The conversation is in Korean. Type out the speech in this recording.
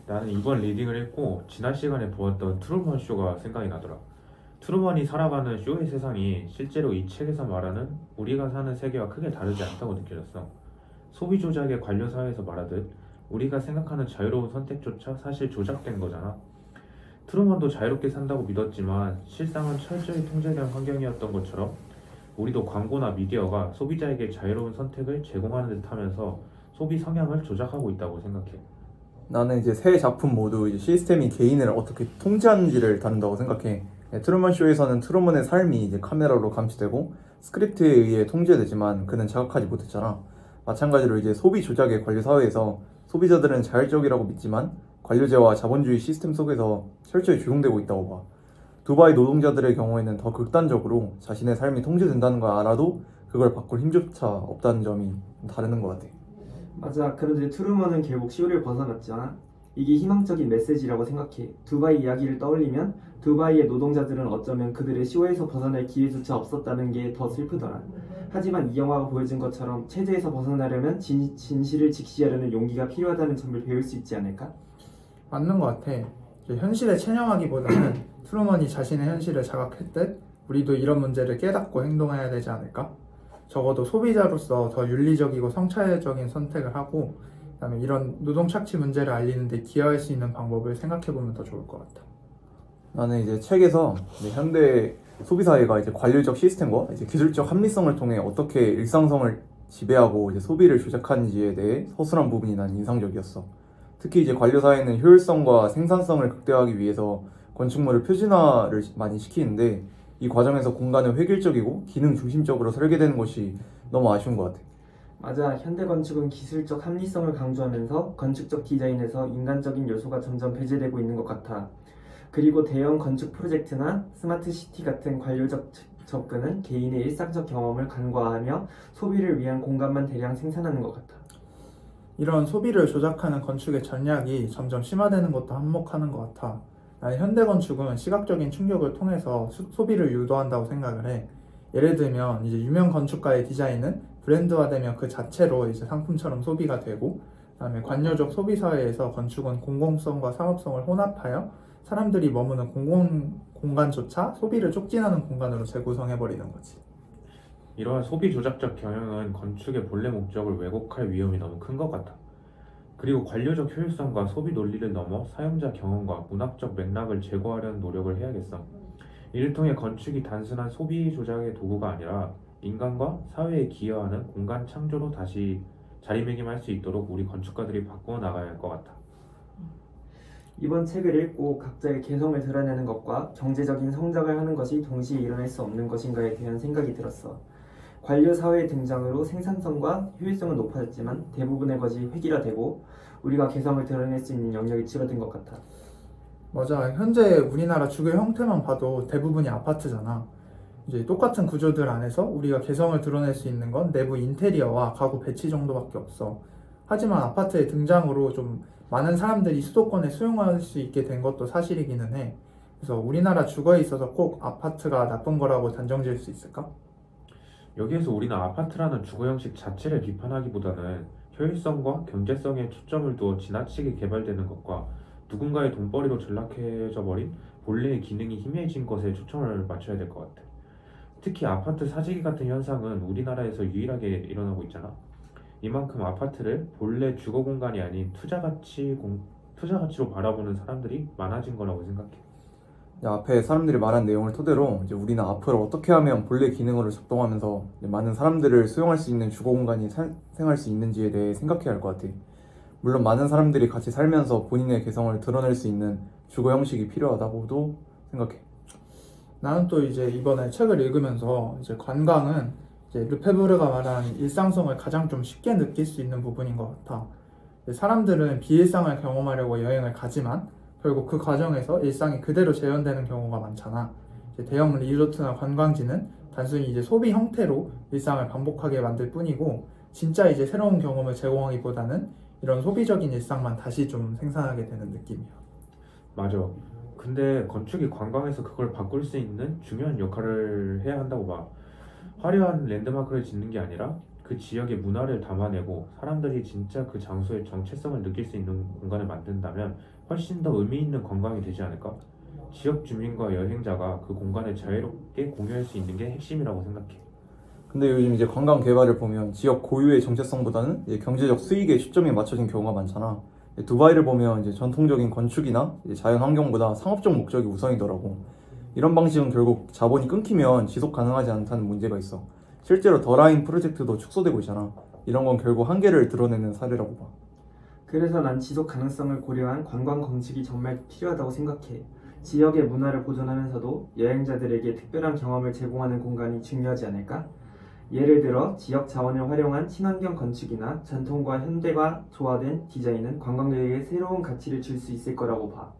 나는 이번 리딩을 읽고 지난 시간에 보았던 트루먼 쇼가 생각이 나더라. 트루먼이 살아가는 쇼의 세상이 실제로 이 책에서 말하는 우리가 사는 세계와 크게 다르지 않다고 느껴졌어. 소비 조작의 관료 사회에서 말하듯 우리가 생각하는 자유로운 선택조차 사실 조작된 거잖아. 트루먼도 자유롭게 산다고 믿었지만 실상은 철저히 통제된 환경이었던 것처럼 우리도 광고나 미디어가 소비자에게 자유로운 선택을 제공하는 듯 하면서 소비 성향을 조작하고 있다고 생각해. 나는 이제 세 작품 모두 이제 시스템이 개인을 어떻게 통제하는지를 다룬다고 생각해. 트루먼 쇼에서는 트루먼의 삶이 이제 카메라로 감시되고 스크립트에 의해 통제되지만 그는 자각하지 못했잖아. 마찬가지로 이제 소비 조작의 관료 사회에서 소비자들은 자율적이라고 믿지만 관료제와 자본주의 시스템 속에서 철저히 조종되고 있다고 봐. 두바이 노동자들의 경우에는 더 극단적으로 자신의 삶이 통제된다는 걸 알아도 그걸 바꿀 힘조차 없다는 점이 좀 다르는 것 같아. 맞아. 그런데 트루먼은 결국 시오를 벗어났잖아. 이게 희망적인 메시지라고 생각해. 두바이 이야기를 떠올리면 두바이의 노동자들은 어쩌면 그들의 시오에서 벗어날 기회조차 없었다는 게 더 슬프더라. 하지만 이 영화가 보여준 것처럼 체제에서 벗어나려면 진실을 직시하려는 용기가 필요하다는 점을 배울 수 있지 않을까? 맞는 것 같아. 이제 현실에 체념하기보다는 트루먼이 자신의 현실을 자각했듯 우리도 이런 문제를 깨닫고 행동해야 되지 않을까? 적어도 소비자로서 더 윤리적이고 성찰적인 선택을 하고 그다음에 이런 노동 착취 문제를 알리는 데 기여할 수 있는 방법을 생각해보면 더 좋을 것 같아. 나는 이제 책에서 이제 현대 소비사회가 이제 관료적 시스템과 이제 기술적 합리성을 통해 어떻게 일상성을 지배하고 이제 소비를 조작하는지에 대해 서술한 부분이 난 인상적이었어. 특히 이제 관료사회는 효율성과 생산성을 극대화하기 위해서 건축물을 표준화를 많이 시키는데 이 과정에서 공간은 획일적이고 기능 중심적으로 설계되는 것이 너무 아쉬운 것 같아. 맞아. 현대 건축은 기술적 합리성을 강조하면서 건축적 디자인에서 인간적인 요소가 점점 배제되고 있는 것 같아. 그리고 대형 건축 프로젝트나 스마트 시티 같은 관료적 접근은 개인의 일상적 경험을 간과하며 소비를 위한 공간만 대량 생산하는 것 같아. 이런 소비를 조작하는 건축의 전략이 점점 심화되는 것도 한몫하는 것 같아. 나는 현대 건축은 시각적인 충격을 통해서 소비를 유도한다고 생각을 해. 예를 들면 이제 유명 건축가의 디자인은 브랜드화되며 그 자체로 이제 상품처럼 소비가 되고, 그다음에 관료적 소비 사회에서 건축은 공공성과 상업성을 혼합하여 사람들이 머무는 공공 공간조차 소비를 촉진하는 공간으로 재구성해버리는 거지. 이러한 소비 조작적 경영은 건축의 본래 목적을 왜곡할 위험이 너무 큰 것 같아. 그리고 관료적 효율성과 소비 논리를 넘어 사용자 경험과 문학적 맥락을 제고하려는 노력을 해야겠어. 이를 통해 건축이 단순한 소비 조작의 도구가 아니라 인간과 사회에 기여하는 공간 창조로 다시 자리매김할 수 있도록 우리 건축가들이 바꾸어 나가야 할 것 같아. 이번 책을 읽고 각자의 개성을 드러내는 것과 경제적인 성장을 하는 것이 동시에 일어날 수 없는 것인가에 대한 생각이 들었어. 관료 사회의 등장으로 생산성과 효율성은 높아졌지만 대부분의 것이 획일화되고 우리가 개성을 드러낼 수 있는 영역이 줄어든 것 같아. 맞아. 현재 우리나라 주거 형태만 봐도 대부분이 아파트잖아. 이제 똑같은 구조들 안에서 우리가 개성을 드러낼 수 있는 건 내부 인테리어와 가구 배치 정도밖에 없어. 하지만 아파트의 등장으로 좀 많은 사람들이 수도권에 수용할 수 있게 된 것도 사실이기는 해. 그래서 우리나라 주거에 있어서 꼭 아파트가 나쁜 거라고 단정 지을 수 있을까? 여기에서 우리는 아파트라는 주거 형식 자체를 비판하기보다는 효율성과 경제성에 초점을 두어 지나치게 개발되는 것과 누군가의 돈벌이로 전락해져 버린 본래의 기능이 희미해진 것에 초점을 맞춰야 될 것 같아. 특히 아파트 사재기 같은 현상은 우리나라에서 유일하게 일어나고 있잖아. 이만큼 아파트를 본래 주거 공간이 아닌 투자 가치로 바라보는 사람들이 많아진 거라고 생각해. 앞에 사람들이 말한 내용을 토대로 이제 우리는 앞으로 어떻게 하면 본래 기능으로 작동하면서 이제 많은 사람들을 수용할 수 있는 주거 공간이 생할 수 있는지에 대해 생각해야 할 것 같아. 물론 많은 사람들이 같이 살면서 본인의 개성을 드러낼 수 있는 주거 형식이 필요하다고도 생각해. 나는 또 이제 이번에 책을 읽으면서 이제 관광은 이제 르페부르가 말한 일상성을 가장 좀 쉽게 느낄 수 있는 부분인 것 같아. 사람들은 비일상을 경험하려고 여행을 가지만 결국 그 과정에서 일상이 그대로 재현되는 경우가 많잖아. 이제 대형 리조트나 관광지는 단순히 이제 소비 형태로 일상을 반복하게 만들 뿐이고 진짜 이제 새로운 경험을 제공하기보다는 이런 소비적인 일상만 다시 좀 생산하게 되는 느낌이야. 맞아. 근데 건축이 관광에서 그걸 바꿀 수 있는 중요한 역할을 해야 한다고 봐. 화려한 랜드마크를 짓는 게 아니라 그 지역의 문화를 담아내고 사람들이 진짜 그 장소의 정체성을 느낄 수 있는 공간을 만든다면 훨씬 더 의미 있는 관광이 되지 않을까? 지역 주민과 여행자가 그 공간을 자유롭게 공유할 수 있는 게 핵심이라고 생각해. 근데 요즘 이제 관광 개발을 보면 지역 고유의 정체성보다는 이제 경제적 수익에 초점이 맞춰진 경우가 많잖아. 두바이를 보면 이제 전통적인 건축이나 이제 자연 환경보다 상업적 목적이 우선이더라고. 이런 방식은 결국 자본이 끊기면 지속 가능하지 않다는 문제가 있어. 실제로 더라인 프로젝트도 축소되고 있잖아. 이런 건 결국 한계를 드러내는 사례라고 봐. 그래서 난 지속 가능성을 고려한 관광 건축이 정말 필요하다고 생각해. 지역의 문화를 보존하면서도 여행자들에게 특별한 경험을 제공하는 공간이 중요하지 않을까? 예를 들어 지역 자원을 활용한 친환경 건축이나 전통과 현대가 조화된 디자인은 관광객에게 새로운 가치를 줄 수 있을 거라고 봐.